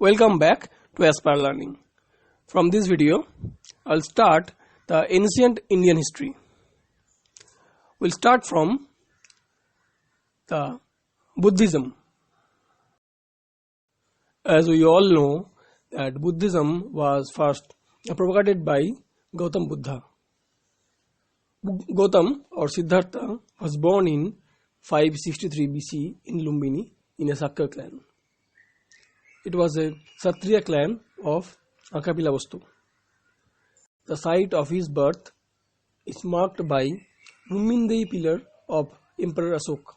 Welcome back to Aspire Learning. From this video, I'll start the ancient Indian history. We'll start from the Buddhism. As we all know that Buddhism was first propagated by Gautam Buddha. Gautam or Siddhartha was born in 563 BC in Lumbini in a Sakya clan. It was a Kshatriya clan of Kapilavastu. The site of his birth is marked by Mumindai pillar of Emperor Ashoka.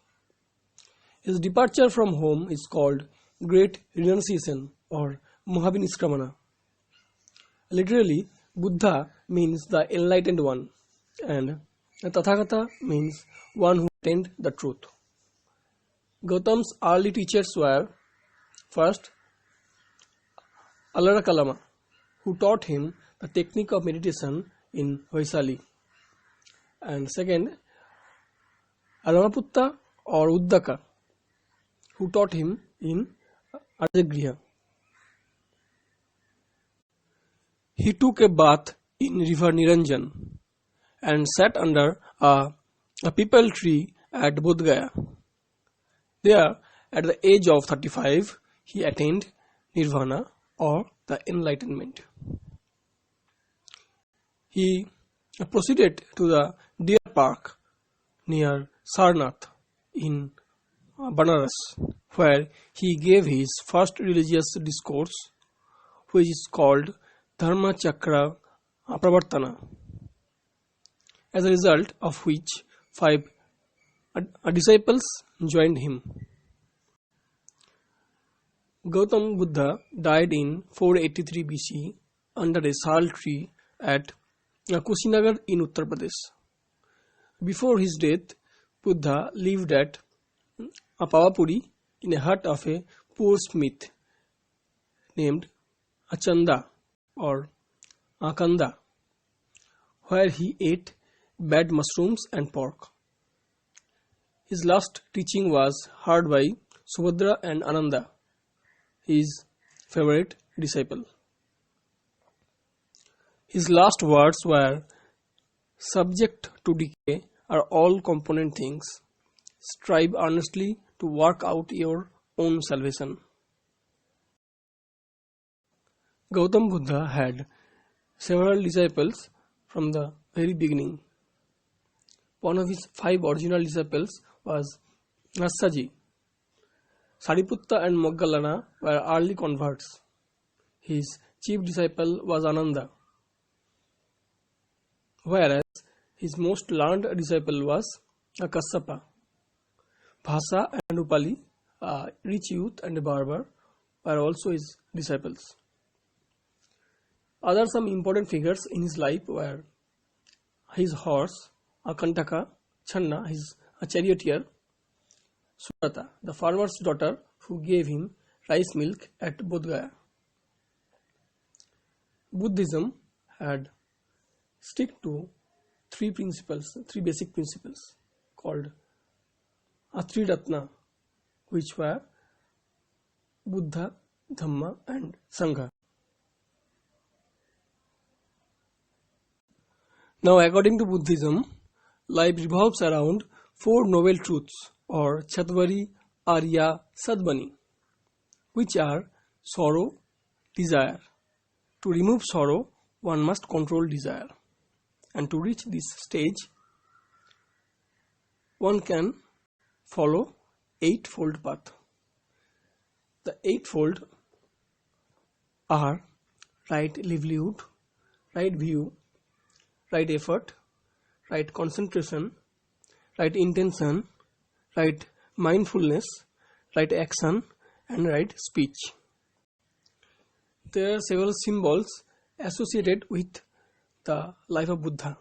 His departure from home is called Great Renunciation or Mahaviniskramana. Literally, Buddha means the enlightened one, and Tathagata means one who attained the truth. Gautam's early teachers were first Alarakalama, who taught him the technique of meditation in Vaisali, and second Aramaputta or Uddaka, who taught him in Rajagriha. He took a bath in river Niranjan and sat under a peepal tree at Bodh Gaya. There, at the age of 35, he attained Nirvana or the enlightenment. He proceeded to the Deer Park near Sarnath in Banaras, where he gave his first religious discourse, which is called Dharma Chakra Pravartana, as a result of which 5 disciples joined him. Gautam Buddha died in 483 BC under a sal tree at Kushinagar in Uttar Pradesh. Before his death, Buddha lived at Pavapuri in a hut of a poor smith named Achanda or Akanda, where he ate bad mushrooms and pork. His last teaching was heard by Subhadra and Ananda, his favorite disciple. His last words were, "Subject to decay are all component things. Strive earnestly to work out your own salvation." Gautam Buddha had several disciples from the very beginning. One of his 5 original disciples was Rassaji. Sariputta and Moggallana were early converts. His chief disciple was Ananda, whereas his most learned disciple was Kassapa. Bhasa and Upali, a rich youth and a barber, were also his disciples. Other some important figures in his life were his horse, Akantaka, Channa, his charioteer, Surata, the farmer's daughter who gave him rice milk at Bodh Gaya. Buddhism had stick to 3 basic principles called Atriratna, which were Buddha, Dhamma and Sangha. Now, according to Buddhism, life revolves around 4 noble truths or Chatvari, Arya, Sadbani, which are sorrow, desire. To remove sorrow, one must control desire. And to reach this stage, one can follow 8-fold path. The 8-fold are right livelihood, right view, right effort, right concentration, right intention, right mindfulness, right action, and right speech. There are several symbols associated with the life of Buddha.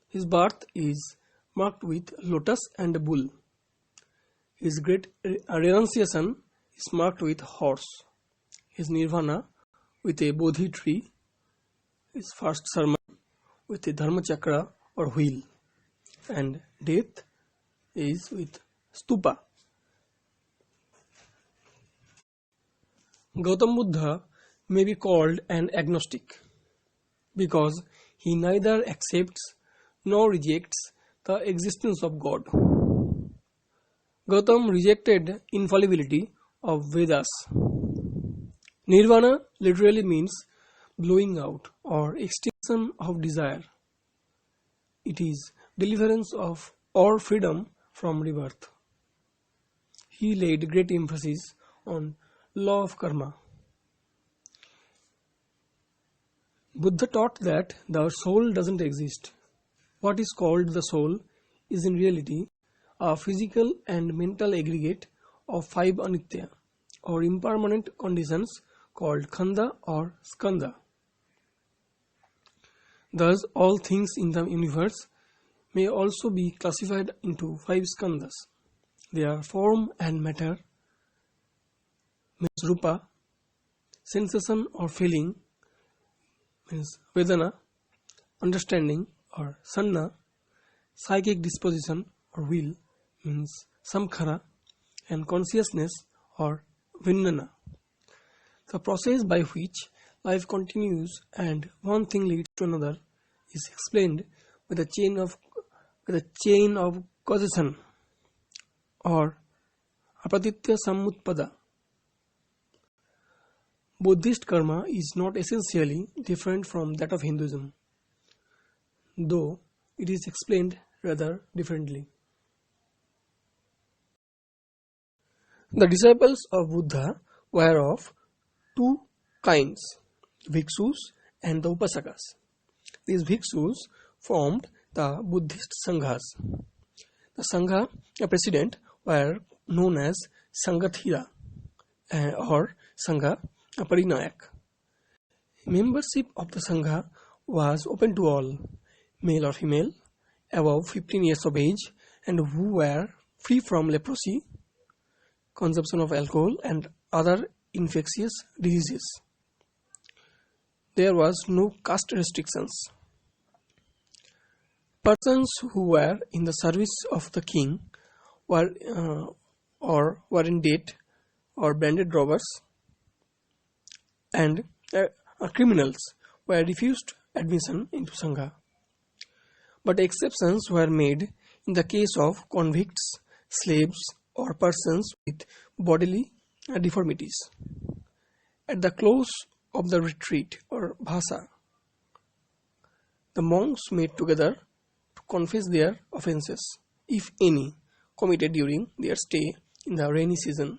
His birth is marked with lotus and a bull. His great renunciation is marked with horse. His nirvana with a bodhi tree. His first sermon with a dharma chakra or wheel. And death is with stupa. Gautam Buddha may be called an agnostic because he neither accepts nor rejects the existence of God. Gautam rejected infallibility of Vedas. Nirvana literally means blowing out or extinction of desire. It is deliverance of or freedom from rebirth. He laid great emphasis on law of karma. Buddha taught that the soul doesn't exist. What is called the soul is in reality a physical and mental aggregate of 5 anitya or impermanent conditions called khanda or skandha. Thus, all things in the universe may also be classified into 5 skandhas. They are form and matter, means rupa, sensation or feeling, means vedana, understanding or sanna, psychic disposition or will, means samkhara, and consciousness or vijnana. The process by which life continues and one thing leads to another is explained with a chain of causation or apatitya samutpada. Buddhist karma is not essentially different from that of Hinduism, though it is explained rather differently. The disciples of Buddha were of 2 kinds, Bhikshus and the Upasakas. These Bhikshus formed the Buddhist Sanghas. The Sangha president were known as Sangathira or Sangha Parinayak. Membership of the Sangha was open to all, male or female, above 15 years of age, and who were free from leprosy, consumption of alcohol, and other infectious diseases. There was no caste restrictions. Persons who were in the service of the king were in debt or bandit robbers and criminals were refused admission into Sangha. But exceptions were made in the case of convicts, slaves, or persons with bodily deformities. At the close of the retreat or bhasa, the monks met together to confess their offences, if any, committed during their stay in the rainy season.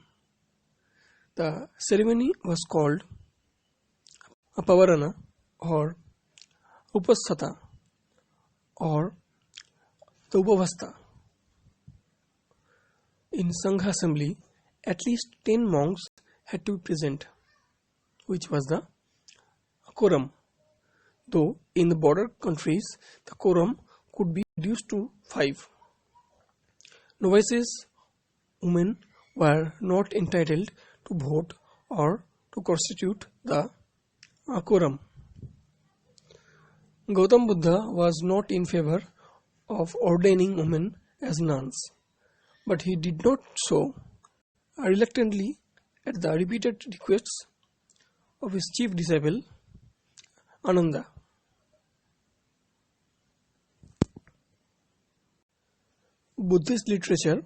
The ceremony was called Pavarana or Upasthata or the Upavasta. In Sangha assembly, at least 10 monks had to be present, which was the quorum, though in the border countries the quorum could be reduced to 5. Novices, women, were not entitled to vote or to constitute the quorum. Gautam Buddha was not in favor of ordaining women as nuns, but he did not so reluctantly at the repeated requests of his chief disciple Ananda. Buddhist literature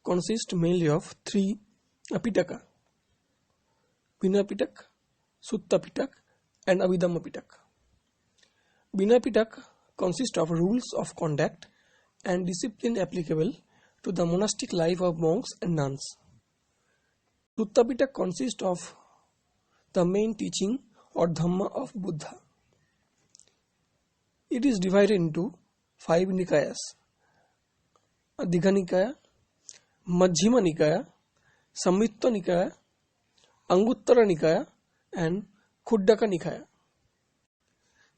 consists mainly of 3 Pitaka: Vinaya Pitaka, Sutta Pitaka, and Abhidhamma Pitaka. Vinaya Pitaka consists of rules of conduct and discipline applicable to the monastic life of monks and nuns. Sutta Pitaka consists of the main teaching or Dhamma of Buddha. It is divided into 5 Nikayas: Digha Nikaya, Majjhima Nikaya, Samyutta Nikaya, Anguttara Nikaya, and Khuddaka Nikaya.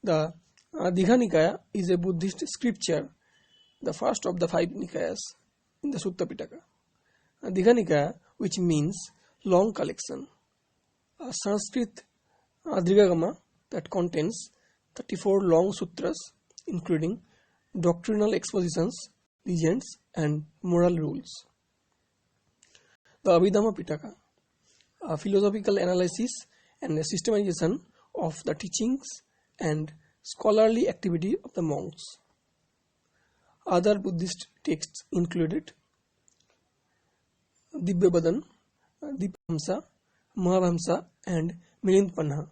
The Digha Nikaya is a Buddhist scripture, the first of the 5 Nikayas in the Sutta Pitaka. Digha Nikaya, which means long collection, a Sanskrit Adhigama that contains 34 long sutras, including doctrinal expositions, legends, and moral rules. The Abhidhamma Pitaka, a philosophical analysis and a systematization of the teachings and scholarly activity of the monks. Other Buddhist texts included Divyabhadan, Dipamsa, Mahavamsa and Milindpanha.